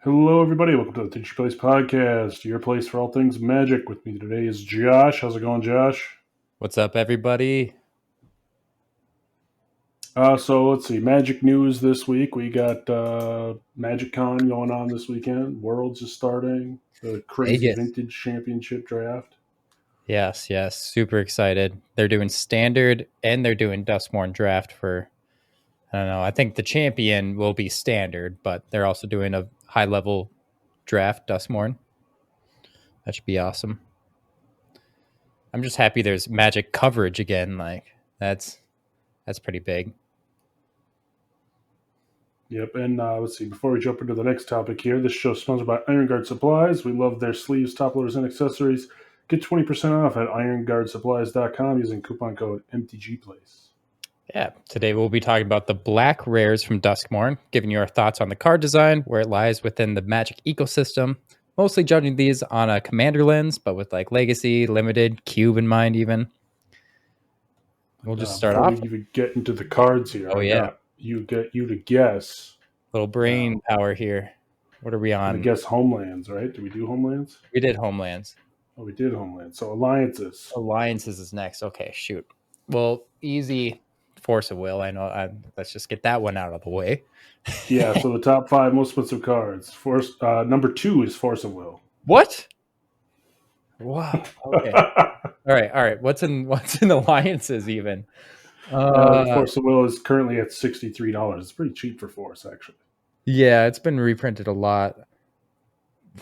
Hello, everybody. Welcome to the MTG Place podcast, your place for all things magic. With me today is Josh. How's it going, Josh? What's up, everybody? So let's see. Magic news this week. We got Magic Con going on this weekend. Worlds is starting. The crazy Vegas. vintage championship draft. Yes. Super excited. They're doing standard and they're doing Duskmourn draft for, I don't know. I think the champion will be standard, but they're also doing a high level draft, Duskmourn. That should be awesome. I'm just happy there's Magic coverage again. Like that's pretty big. Yep, and let's see. Before we jump into the next topic here, this show is sponsored by Ironguard Supplies. We love their sleeves, top loaders, and accessories. Get 20% off at ironguardsupplies.com using coupon code MTG Place. Yeah, today we'll be talking about the black rares from Duskmourn, giving you our thoughts on the card design, where it lies within the Magic ecosystem, mostly judging these on a commander lens, but with like legacy, limited, cube in mind even. We'll just start off. Before we even get into the cards here, Oh, yeah. You to guess. Little brain power here. What are we on? I guess Homelands, right? Did we do Homelands? We did Homelands. Oh, we did Homelands. So Alliances. Alliances is next. Okay, shoot. Well, easy Force of Will. I know. Let's just get that one out of the way. Yeah, so the top 5 most expensive cards. Number 2 is Force of Will. What? Wow. Okay. All right. What's in Alliances even? Force of Will is currently at $63. It's pretty cheap for Force, actually. Yeah, it's been reprinted a lot.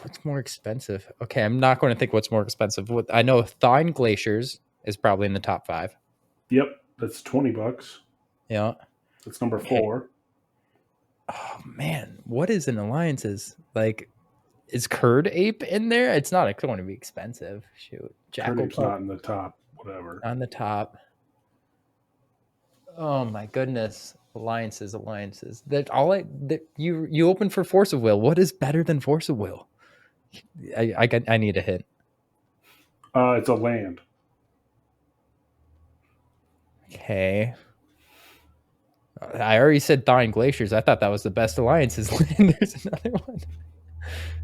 What's more expensive? Okay, I'm not going to think what's more expensive. I know Thawing Glaciers is probably in the top 5. Yep, that's $20. Yeah. That's number 4. Oh man, what is in Alliances? Like, is Curd Ape in there? It's not going to be expensive. Shoot, Curd Ape's not in the top. Whatever. On the top. Oh my goodness. Alliances. You open for Force of Will. What is better than Force of Will? I need a hint. It's a land. Okay. I already said Thawing Glaciers. I thought that was the best Alliances land. There's another one.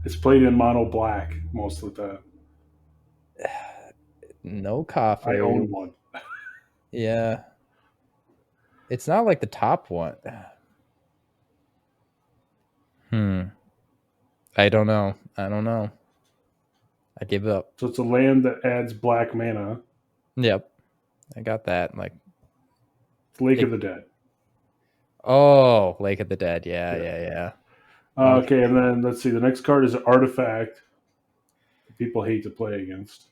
It's played in mono black most of the time. No coffee. I own one. Yeah. It's not like the top one. I don't know. I give up. So it's a land that adds black mana. Yep. I got that. Like Lake of the Dead. Oh, Lake of the Dead. Yeah. Okay, and then let's see. The next card is an artifact that people hate to play against.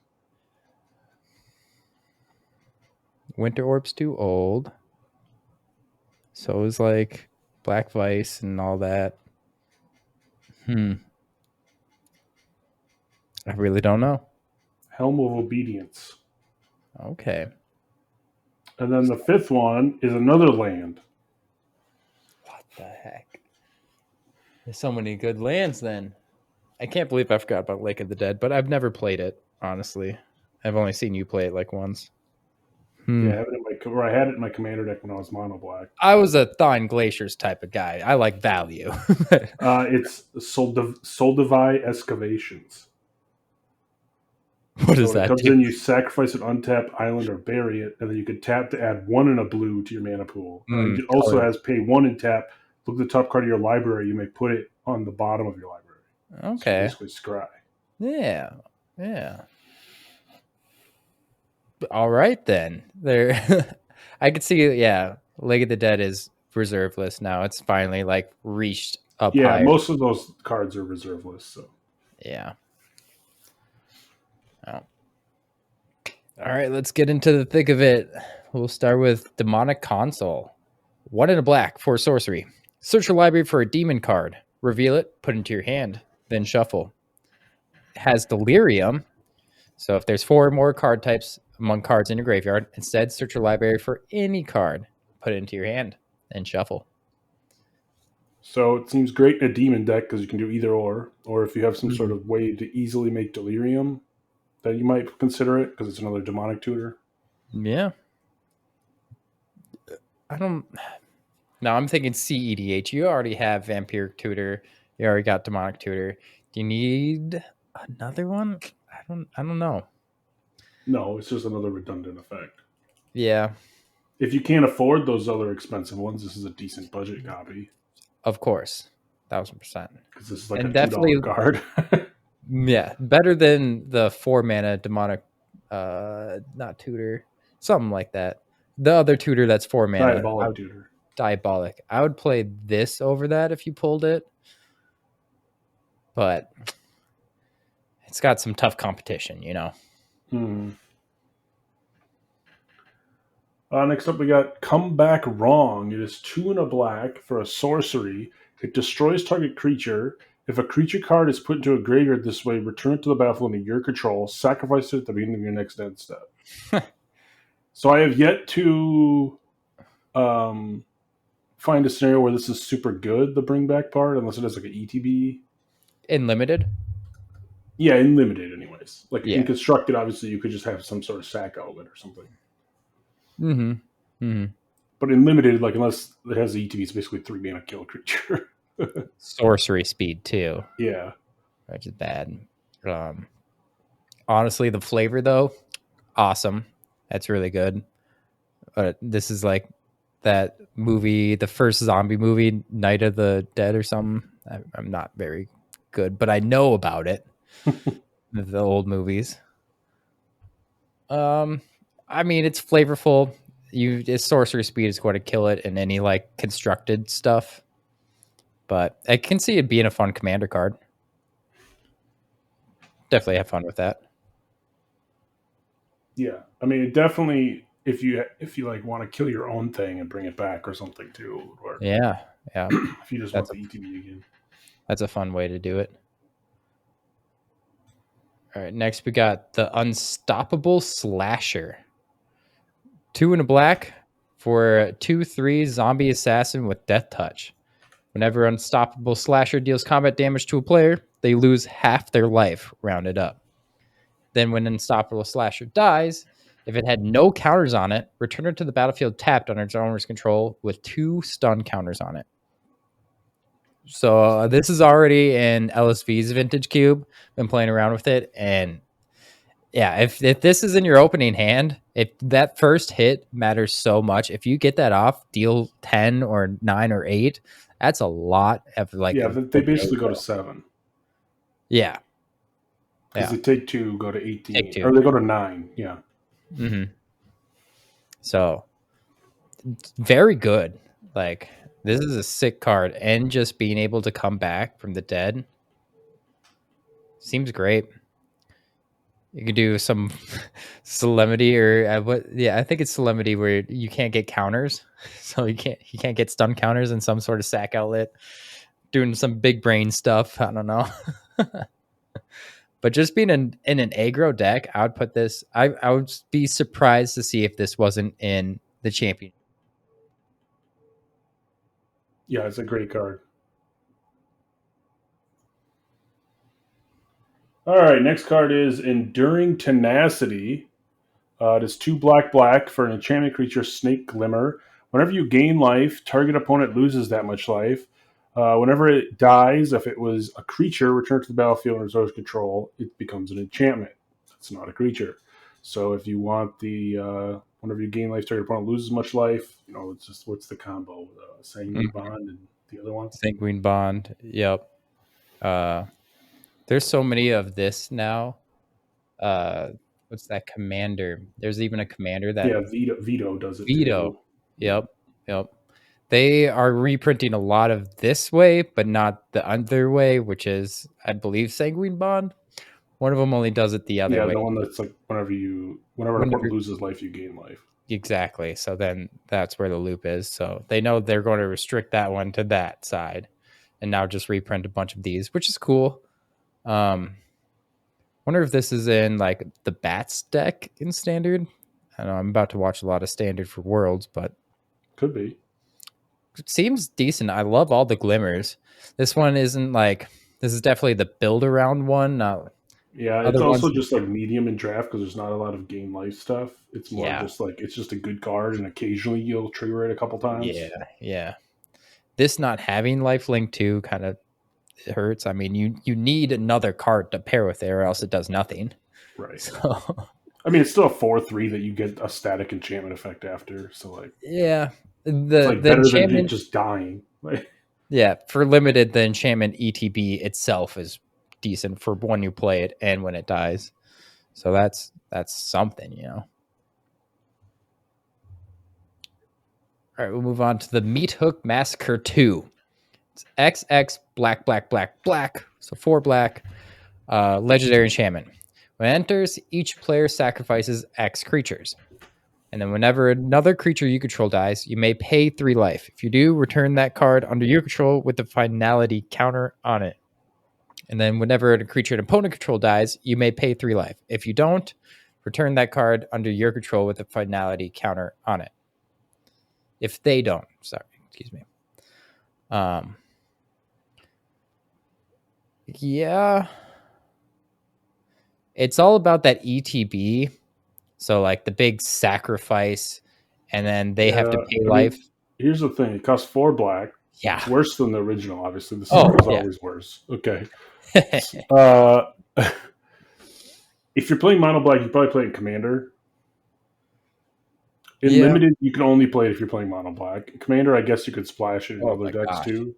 Winter Orb's too old. So is like Black Vice and all that. I really don't know. Helm of Obedience. Okay. And then the 5th one is another land. What the heck? There's so many good lands then. I can't believe I forgot about Lake of the Dead, but I've never played it, honestly. I've only seen you play it like once. Yeah, I had it in my commander deck when I was mono black. I was a Thawing Glaciers type of guy. I like value. It's Soldevai Excavations. What is that? It comes in, you sacrifice an untapped island or bury it, and then you can tap to add 1 and a blue to your mana pool. It also has pay 1 and tap. Look at the top card of your library. You may put it on the bottom of your library. Okay. So basically, scry. Yeah. All right then. There, I could see. Yeah, Lake of the Dead is reserve list now. It's finally like reached up. Yeah, higher. Most of those cards are reserve list. So yeah. Oh. All right, let's get into the thick of it. We'll start with Demonic Console. 1 and a black for sorcery. Search your library for a demon card. Reveal it, put it into your hand, then shuffle. It has Delirium. So if there's 4 or more card types among cards in your graveyard, instead search your library for any card. Put it into your hand, then shuffle. So it seems great in a demon deck because you can do either or if you have some sort of way to easily make Delirium, that you might consider it because it's another demonic tutor. Yeah. I don't. No, I'm thinking CEDH. You already have Vampiric Tutor. You already got Demonic Tutor. Do you need another one? I don't know. No, it's just another redundant effect. Yeah, If you can't afford those other expensive ones, this is a decent budget copy of course, 1000%, because this is like a and $2 definitely, card. yeah, better than the 4 mana Demonic, not Tutor, something like that. The other tutor that's 4 mana, Diabolic Tutor. Diabolic. I would play this over that if you pulled it, but it's got some tough competition, you know. Hmm. Next up, we got Come Back Wrong. It is 2 and a black for a sorcery. It destroys target creature. If a creature card is put into a graveyard this way, return it to the battlefield under your control. Sacrifice it at the beginning of your next end step. So I have yet to find a scenario where this is super good, the bring back part, unless it has like an ETB. In limited, Yeah, in limited, anyways. Like in yeah. constructed, obviously, you could just have some sort of sack outlet or something. Mm-hmm. Mm-hmm. But in limited, like unless it has the ETB, it's basically 3 mana kill creature. Sorcery speed too, Yeah. which is bad. Honestly, the flavor though, awesome. That's really good. But this is like that movie, the first zombie movie, Night of the Dead or something. I'm not very good, but I know about it. The old movies. I mean, it's flavorful. Its sorcery speed is going to kill it in any like constructed stuff. But I can see it being a fun commander card. Definitely have fun with that. Yeah. I mean, it definitely if you like want to kill your own thing and bring it back or something too, it would work. Yeah, yeah. If you just want That's the ETB again. That's a fun way to do it. All right, next we got the Unstoppable Slasher. 2 and a black for a 2/3 zombie assassin with death touch. Whenever Unstoppable Slasher deals combat damage to a player, they lose half their life, rounded up. Then when Unstoppable Slasher dies, if it had no counters on it, return it to the battlefield tapped under its owner's control with 2 stun counters on it. So this is already in LSV's vintage cube. Been playing around with it, and yeah, if this is in your opening hand, if that first hit matters so much, if you get that off, deal 10 or 9 or 8, that's a lot of like Yeah, they basically go to 7. Yeah. Because Yeah. they take 2, go to 18. Take 2. Or they go to 9. Yeah. Mm-hmm. So very good. Like this is a sick card, and just being able to come back from the dead seems great. You could do some solemnity or what? Yeah, I think it's solemnity where you can't get counters, so you can't get stun counters in some sort of sack outlet. Doing some big brain stuff. I don't know, but just being in an aggro deck, I would put this. I would be surprised to see if this wasn't in the champion. Yeah, it's a great card. All right, next card is Enduring Tenacity. It is 2 black black for an enchanted creature, Snake Glimmer. Whenever you gain life, target opponent loses that much life. Whenever it dies, if it was a creature, return to the battlefield under its control, it becomes an enchantment. It's not a creature. So if you want the whenever you gain life, target opponent loses much life. You know, it's just what's the combo? Sanguine Bond and the other one. Sanguine Bond. Yep. There's so many of this now. What's that commander? There's even a commander that Yeah, Veto does it Veto. too. Yep. Yep. They are reprinting a lot of this way, but not the other way, which is, I believe, Sanguine Bond. One of them only does it the other Yeah, way. the one that's like whenever an opponent loses life, you gain life. Exactly. So then that's where the loop is. So they know they're going to restrict that one to that side, and now just reprint a bunch of these, which is cool. Wonder if this is in like the Bats deck in Standard. I don't know. I'm about to watch a lot of Standard for Worlds, but Could be. it seems decent. I love all the glimmers. This one isn't like, this is definitely the build around one. Yeah, it's Other ones, also just like medium in draft because there's not a lot of game life stuff. It's more yeah, just like it's just a good card, and occasionally you'll trigger it a couple yeah, times. yeah. This not having lifelink too kind of hurts. I mean, you need another card to pair with it, or else it does nothing. Right. So I mean, it's still a 4/3 that you get a static enchantment effect after. So like, yeah, it's the like the better than enchantment, just dying. Like, yeah, for limited, the enchantment ETB itself is decent for when you play it and when it dies. So that's something, you know. All right, we'll move on to the Meat Hook Massacre 2. It's XX black, black, black, black. So 4 black. Legendary enchantment. When it enters, each player sacrifices X creatures. And then whenever another creature you control dies, you may pay 3 life. If you do, return that card under your control with the finality counter on it. And then whenever a creature an opponent control dies, you may pay 3 life. If you don't, return that card under your control with the finality counter on it. If they don't, sorry, excuse me. Yeah, it's all about that ETB. So like the big sacrifice, and then they have to yeah, pay I mean, life. here's the thing: it costs 4 black. Yeah. It's worse than the original. Obviously, the Oh sequel is yeah. always worse. Okay. Uh, if you're playing mono black, you probably play in commander. In Yeah. limited, you can only play it if you're playing mono black. Commander, I guess you could splash it in Oh other my decks gosh. too.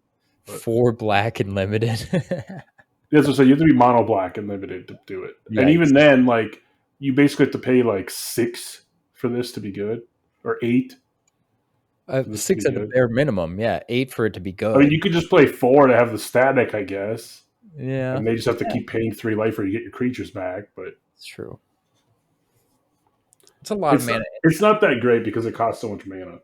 But 4 black and limited. that's what I say. You have to be mono black and limited to do it. And Yikes. even then, like you basically have to pay like 6 for this to be good, or 8 for this to be 6 at the good. bare minimum. Yeah, 8 for it to be I mean, good. you could just play 4 to have the static, I guess, Yeah. and they just have to Yeah, keep paying 3 life or you get your creatures back. But it's true. It's a lot of mana. it's not that great because it costs so much mana.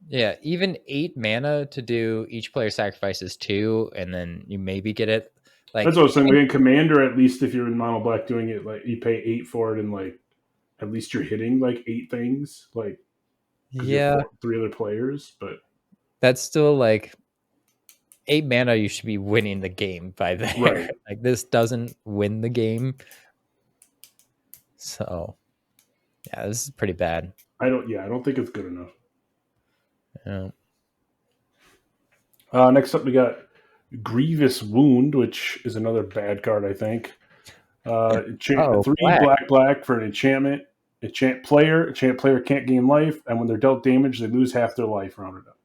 Yeah, even 8 mana to do each player sacrifices 2, and then you maybe get it. That's Like, what I was saying. Like in Commander, at least if you're in mono black doing it, like you pay 8 for it, and like at least you're hitting like 8 things, like because you're yeah, 3 other players. But that's still like 8 mana. You should be winning the game by there. right, Like, this doesn't win the game. So, yeah, this is pretty bad. I don't. Yeah, I don't think it's good enough. Yeah. Next up, we got Grievous Wound, which is another bad card, I think. Oh, 3 black. black black for an enchantment. Enchant player can't gain life, and when they're dealt damage, they lose half their life. Rounded up.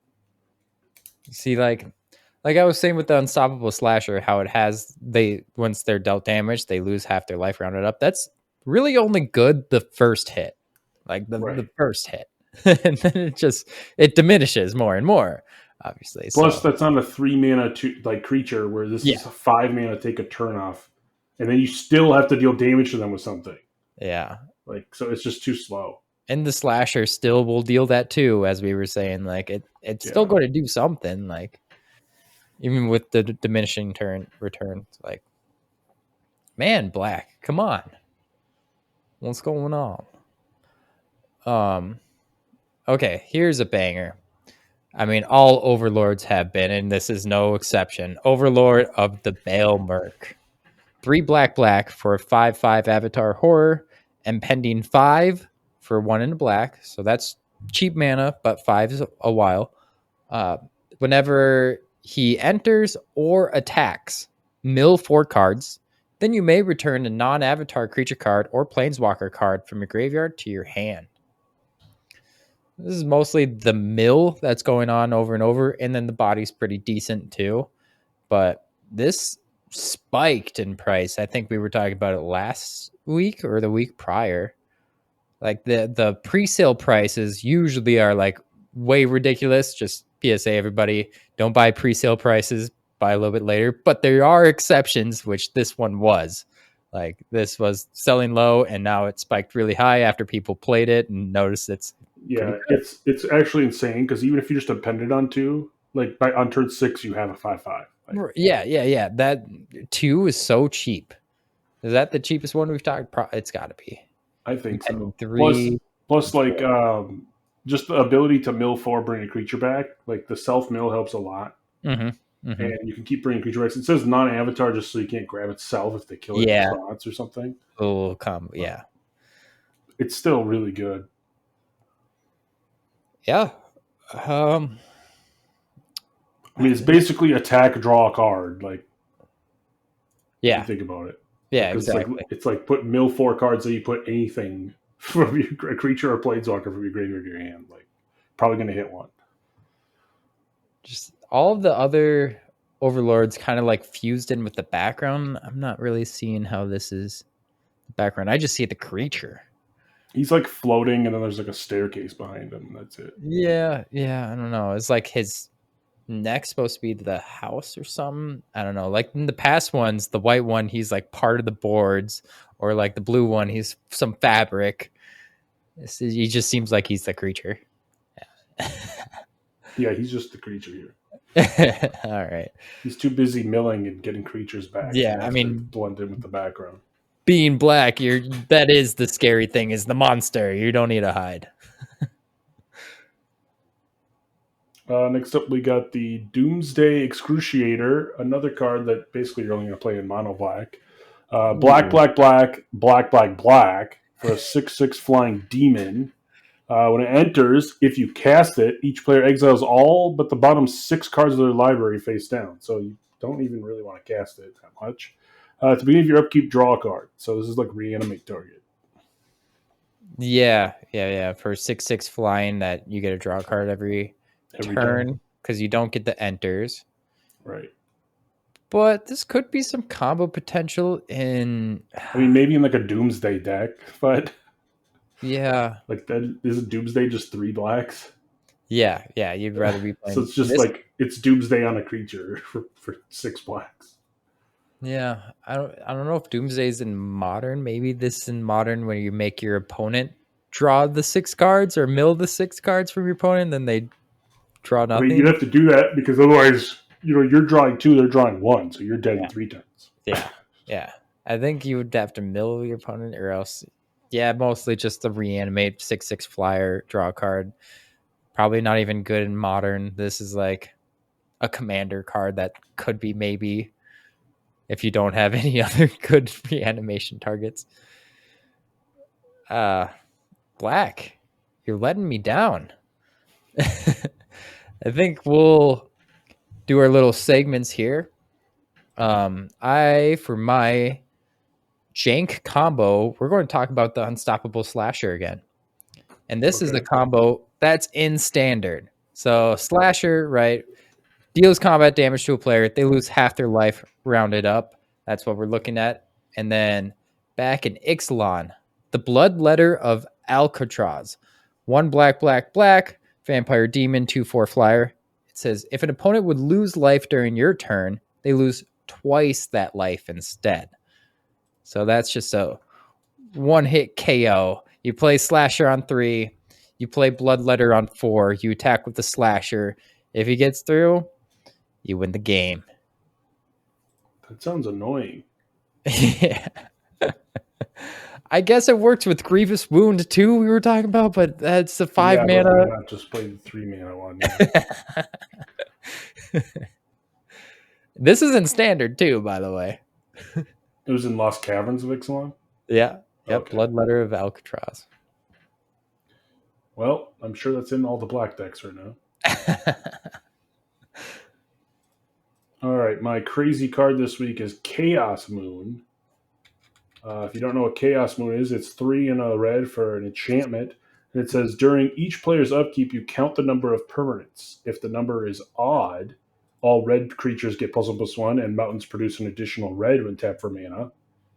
See, like I was saying with the Unstoppable Slasher, how it has once they're dealt damage, they lose half their life rounded up. That's really only good the first hit, like Right. the first hit, and then it diminishes more and more, obviously. Plus, So that's on a 3 mana like creature, where this yeah, is a 5 mana take a turn off, and then you still have to deal damage to them with something. yeah, Like so, it's just too slow. and the Slasher still will deal that too, as we were saying. Like it's still Yeah. going to do something, like even with the diminishing return. Like, man, black, come on, what's going on? Okay, here's a banger. I mean, all overlords have been, and this is no exception. Overlord of the Bale Merc. 3 black black for a 5/5 avatar horror, and pending 5 for 1 in black. So that's cheap mana, but 5 is a while. Uh, Whenever he enters or attacks, mill 4 cards. Then you may return a non-avatar creature card or planeswalker card from your graveyard to your hand. This is mostly the mill that's going on over and over, and then the body's pretty decent too. But this spiked in price. I think we were talking about it last week or the week prior. Like the pre-sale prices usually are like way ridiculous. Just PSA, everybody, don't buy pre-sale prices. Buy a little bit later. But there are exceptions, which this one was. Like, this was selling low, and now it spiked really high after people played it and noticed it's pretty Yeah, good. it's actually insane because even if you just depended on 2, like on turn 6, you have a 5/5. Like, Yeah. That 2 is so cheap. Is that the cheapest one we've talked? It's got to be. I think And then so. Plus, 3. like just the ability to mill 4, bring a creature back. Like the self mill helps a lot. Mm-hmm. Mm-hmm. and you can keep bringing creature X. It says non-avatar just so you can't grab itself if they kill it in Yeah. response or something. Oh, come. Yeah. It's still really good. Yeah. I mean, it's basically attack, draw a card. Like, if you Yeah. think about it. Yeah, Because exactly. it's like put mill 4 cards so you put anything from your a creature or planeswalker from your graveyard to your hand. Like, probably going to hit one. Just all of the other overlords kind of like fused in with the background. I'm not really seeing how this is the background. I just see the creature. He's like floating, and then there's like a staircase behind him. That's it. Yeah, I don't know. It's like his neck's supposed to be the house or something. I don't know. Like in the past ones, the white one, he's like part of the boards, or like the blue one, he's some fabric. He just seems like he's the creature. Yeah, he's just the creature here. All right. He's too busy milling and getting creatures back. Yeah, He I has mean, to blend in with the background. being black, that is the scary thing, is the monster. You don't need to hide. Next up, we got the Doomsday Excruciator, another card that basically you're only going to play in mono black. Black, black, black, black, black, black for a 6/6 flying demon. When it enters, if you cast it, each player exiles all but the bottom 6 cards of their library face down. So you don't even really want to cast it that much. At the beginning of your upkeep, draw a card. So this is like reanimate target. Yeah. For 6/6 flying, that you get a draw card every turn because you don't get the enters. Right. But this could be some combo potential in. I mean, maybe in like a Doomsday deck, but yeah, like that isn't Doomsday just 3 blacks? yeah. You'd rather be playing. So it's just like it's Doomsday on a creature for 6 blacks. Yeah, I don't know if Doomsday's in Modern. Maybe this in Modern where you make your opponent draw the 6 cards or mill the 6 cards from your opponent, then they draw nothing. I mean, you'd have to do that because otherwise, you're drawing 2, they're drawing 1, so you're dead in 3 turns. Yeah. I think you would have to mill your opponent, or else, mostly just the reanimate 6/6 flyer, draw a card. Probably not even good in Modern. This is like a commander card that could be maybe if you don't have any other good reanimation targets. Black, you're letting me down. I think we'll do our little segments here. For my jank combo, we're going to talk about the Unstoppable Slasher again. And this is the combo that's in Standard. So Slasher, right, deals combat damage to a player. They lose half their life, rounded up. That's what we're looking at. And then back in Ixalan, the Blood Letter of Alcatraz. 1 black, black, black, vampire demon, 2/4 flyer. It says, if an opponent would lose life during your turn, they lose twice that life instead. So that's just a 1-hit KO. You play Slasher on 3. You play Bloodletter on 4. You attack with the Slasher. If he gets through, you win the game. That sounds annoying. Yeah. I guess it works with Grievous Wound too, we were talking about, but that's a 5 mana. Not just play the 3 mana one. Yeah. This is in Standard too, by the way. It was in Lost Caverns of Ixalan? Yeah. Yep. Okay. Bloodletter of Alcatraz. Well, I'm sure that's in all the black decks right now. All right, my crazy card this week is Chaos Moon. If you don't know what Chaos Moon is, it's 3 in a red for an enchantment. And it says, during each player's upkeep, you count the number of permanents. If the number is odd, all red creatures get +1/+1, and mountains produce an additional red when tapped for mana.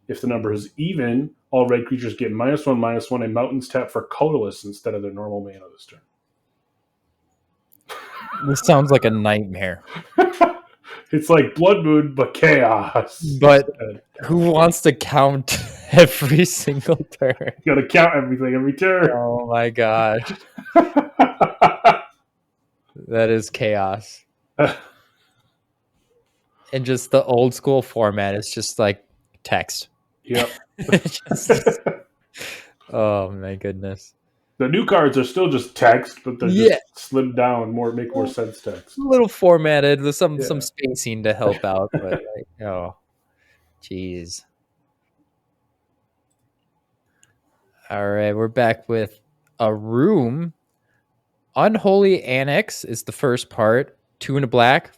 If the number is even, all red creatures get -1/-1, and mountains tap for colorless instead of their normal mana this turn. This sounds like a nightmare. It's like Blood Moon, but chaos. But who wants to count every single turn? You gotta count everything every turn. Oh my gosh. That is chaos. And just the old school format is just like text. Yep. Oh my goodness. The new cards are still just text, but they're Yeah, just slimmed down, make more sense text. a little formatted with some Yeah. spacing to help out, but like, oh, jeez. All right, we're back with a room. Unholy Annex is the first part. 2 and a black.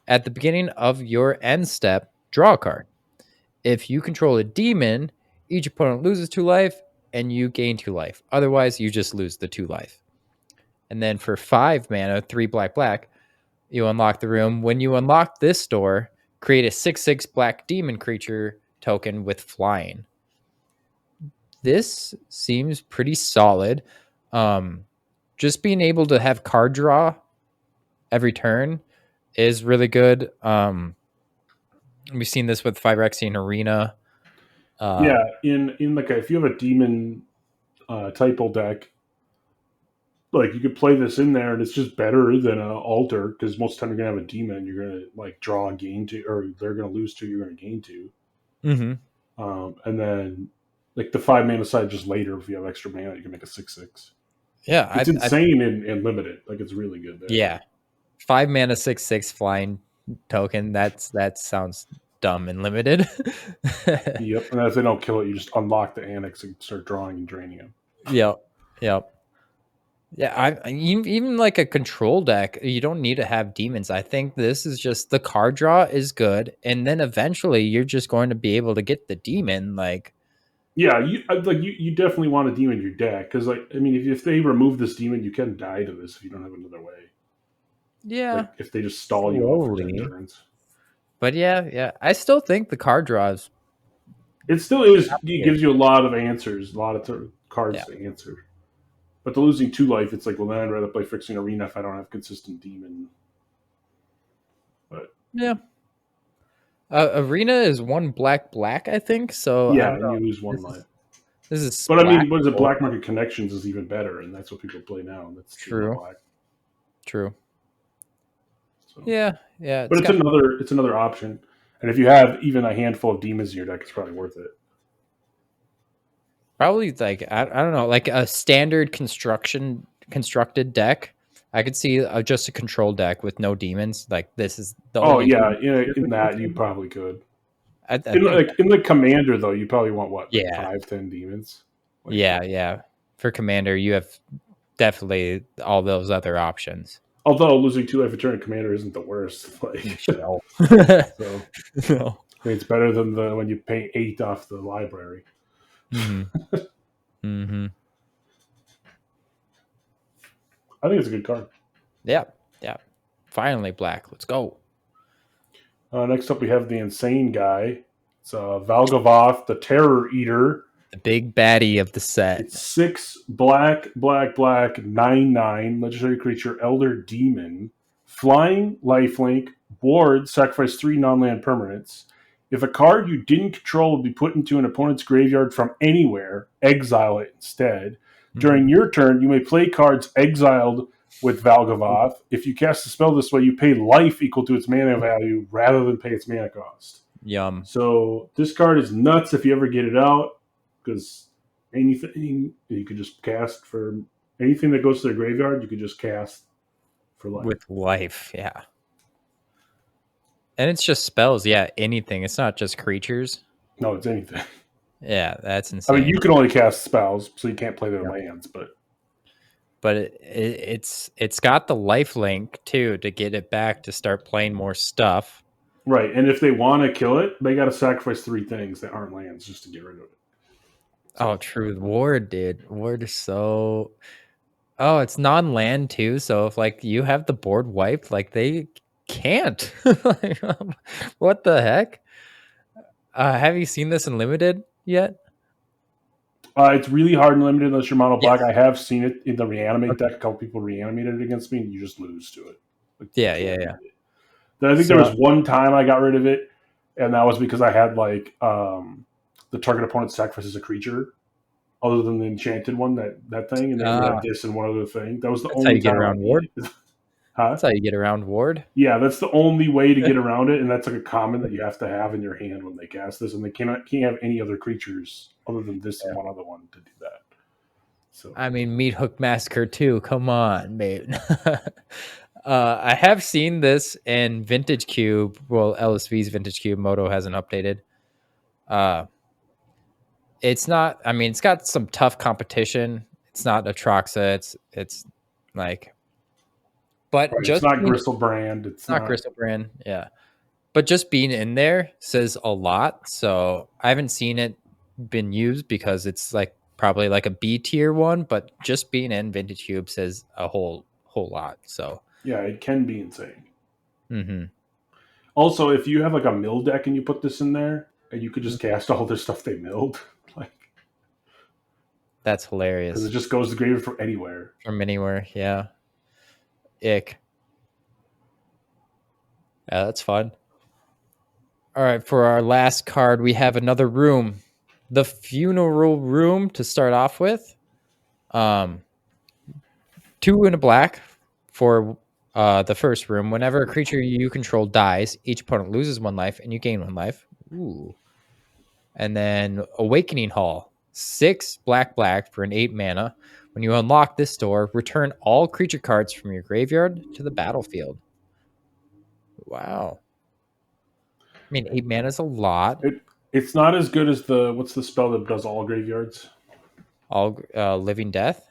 At the beginning of your end step, draw a card. If you control a demon, each opponent loses 2 life and you gain 2 life. Otherwise, you just lose the 2 life. And then for 5 mana, 3 black black, you unlock the room. When you unlock this door, create a 6/6 black demon creature token with flying. This seems pretty solid. Just being able to have card draw every turn is really good. We've seen this with Phyrexian Arena. Yeah, in like if you have a demon typo deck, like you could play this in there, and it's just better than an altar because most of the time you're gonna have a demon, you're gonna like draw and gain two, or they're gonna lose two, you're gonna gain two, Mm-hmm. and then like the 5 mana side just later if you have extra mana, you can make a 6/6. Yeah, It's insane and limited. Like it's really good there. yeah, 5 mana 6/6 flying token. That sounds dumb and limited. Yep, and if they don't kill it, you just unlock the annex and start drawing and draining them. Yep. Yeah, even like a control deck, you don't need to have demons. I think this is just the card draw is good, and then eventually you're just going to be able to get the demon. Like, Yeah, you definitely want a demon in your deck because like I mean if they remove this demon, you can die to this if you don't have another way. yeah, Like if they just stall you out for 10 slowly. turns. But yeah, I still think the card draw is It still is. It gives you a lot of answers, a lot of cards yeah, to answer. But the losing 2 life, it's like, well, then I'd rather play Fixing Arena if I don't have consistent demon. But yeah. Arena is 1 black black, I think. So I yeah, don't and know. you lose one This life. is But I black. mean, what is it? Black Market Connections is even better, and that's what people play now. That's 2 True. black. True. So, Yeah. but It's got it's another option. And if you have even a handful of demons in your deck, it's probably worth it. probably like I don't know, like a standard constructed deck. I could see just a control deck with no demons. Like this is the Oh only yeah, demon you're in bringing that to you me. probably could. I In think like in the commander though, you probably want what like yeah, 5-10 demons. Like yeah. For commander, you have definitely all those other options. although losing 2 life a turn in commander isn't the worst. Like No. so, No. I mean, it's better than the when you pay 8 off the library. Mm-hmm. Mm-hmm. I think it's a good card. Yeah. Finally, black. Let's go. Next up, we have the insane guy. It's Valgavoth, the Terror Eater. The big baddie of the set. It's 6 black, black, black, 9/9 legendary creature, Elder Demon, flying, lifelink, ward, sacrifice 3 non-land permanents. If a card you didn't control will be put into an opponent's graveyard from anywhere, exile it instead. During your turn, you may play cards exiled with Valgavoth. If you cast a spell this way, you pay life equal to its mana value rather than pay its mana cost. Yum. So this card is nuts if you ever get it out, because anything you could just cast for anything that goes to the graveyard, you could just cast for life. With life, yeah. And it's just spells, yeah, anything. It's not just creatures. No, it's anything. Yeah, that's insane. I mean, you can only cast spells, so you can't play their lands, but it's got the life link too to get it back to start playing more stuff. right. And if they want to kill it, they got to sacrifice 3 things that aren't lands just to get rid of it. So, true. Ward, dude. Ward is so. Oh, it's non-land too. So if like you have the board wiped, like they can't. Like, what the heck? Have you seen this in limited yet? It's really hard and limited unless you're mono black. Yes. I have seen it in the reanimate deck. A couple people reanimated it against me, and you just lose to it. Like, Yeah. Then I think there was one time I got rid of it, and that was because I had like the target opponent sacrifices a creature, other than the enchanted one, that thing, and then you had this and one other thing. That was the That's how only you get time around Ward. Huh? That's how you get around Ward. Yeah, that's the only way to get around it, and that's like a common that you have to have in your hand when they cast this, and they can't have any other creatures other than this and one other one to do that. So I mean, Meat Hook Massacre 2. Come on, mate. I have seen this in Vintage Cube. Well, LSV's Vintage Cube. Moto hasn't updated. It's not. I mean, it's got some tough competition. It's not Atroxa. It's like, but right, it's just not being, Gristlebrand. It's not not. Crystal Brand. Yeah, but just being in there says a lot. So I haven't seen it been used because it's like probably like a B tier one. But just being in Vintage Cube says a whole lot. So. Yeah, it can be insane. Mm-hmm. Also, if you have like a mill deck and you put this in there, and you could just cast all this stuff they milled, like That's because it hilarious. just goes to graveyard from anywhere. From anywhere, yeah. Ick. Yeah, that's fun. All right, for our last card, we have another room. The funeral room to start off with. 2 in a black for the first room. Whenever a creature you control dies, each opponent loses 1 life and you gain 1 life. Ooh. And then Awakening Hall. 6 black for an 8 mana. When you unlock this door, return all creature cards from your graveyard to the battlefield. Wow. I mean, 8 mana is a lot. It's not as good as what's the spell that does all graveyards? All Living Death.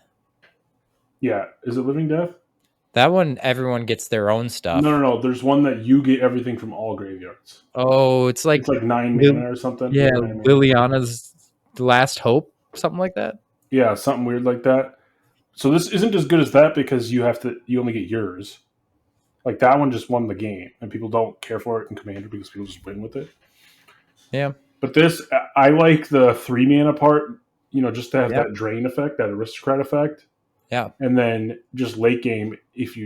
Yeah, is it Living Death? That one, everyone gets their own stuff. No. There's one that you get everything from all graveyards. Oh, it's It's like 9 mana or something. yeah, 8 or 9 mana. Liliana's Last Hope, something like that. Yeah, something weird like that. So this isn't as good as that because you only get yours. Like that one just won the game, and people don't care for it in Commander because people just win with it. Yeah. But this, I like the 3 mana part. Just to have Yeah. that drain effect, that aristocrat effect. Yeah. And then just late game, if you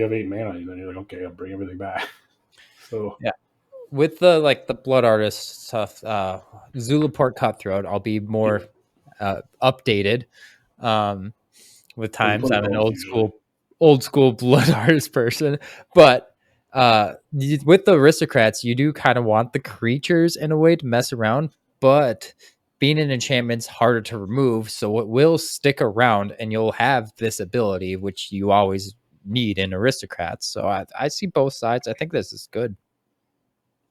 have 8 mana, then you're like, okay, I'll bring everything back. So Yeah. With the Blood Artist stuff, Zulaport Cutthroat, I'll be more updated with times. I'm an old school Blood Artist person, but with the aristocrats, you do kind of want the creatures in a way to mess around, but being an enchantment's harder to remove, so it will stick around, and you'll have this ability which you always need in aristocrats. So I see both sides. I think this is good.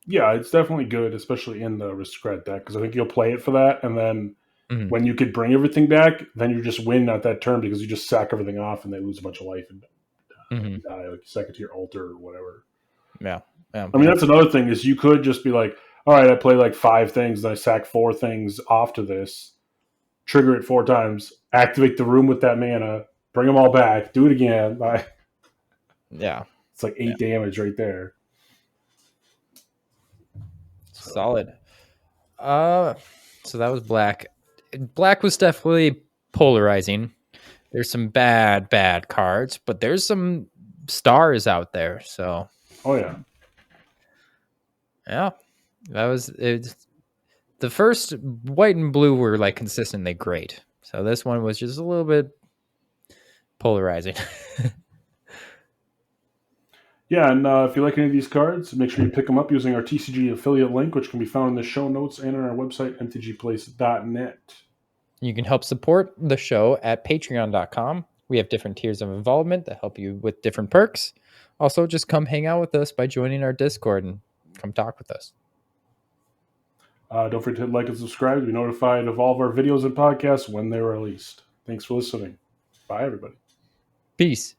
Yeah, it's definitely good, especially in the aristocrat deck, because I think you'll play it for that, and then when you could bring everything back, then you just win at that turn because you just sack everything off and they lose a bunch of life and die, like you sack it to your altar or whatever. Yeah. I mean, that's another thing is you could just be like, all right, I play like 5 things and I sack 4 things off to this, trigger it 4 times, activate the room with that mana, bring them all back, do it again. Yeah. It's like 8 damage right there. Solid. So that was black. Black was definitely polarizing. There's some bad cards, but there's some stars out there. So, oh yeah, that was it. The first white and blue were like consistently great. So this one was just a little bit polarizing. Yeah, and if you like any of these cards, make sure you pick them up using our TCG affiliate link, which can be found in the show notes and on our website, mtgplace.net. You can help support the show at patreon.com. We have different tiers of involvement that help you with different perks. Also, just come hang out with us by joining our Discord and come talk with us. Don't forget to hit like and subscribe to be notified of all of our videos and podcasts when they're released. Thanks for listening. Bye, everybody. Peace.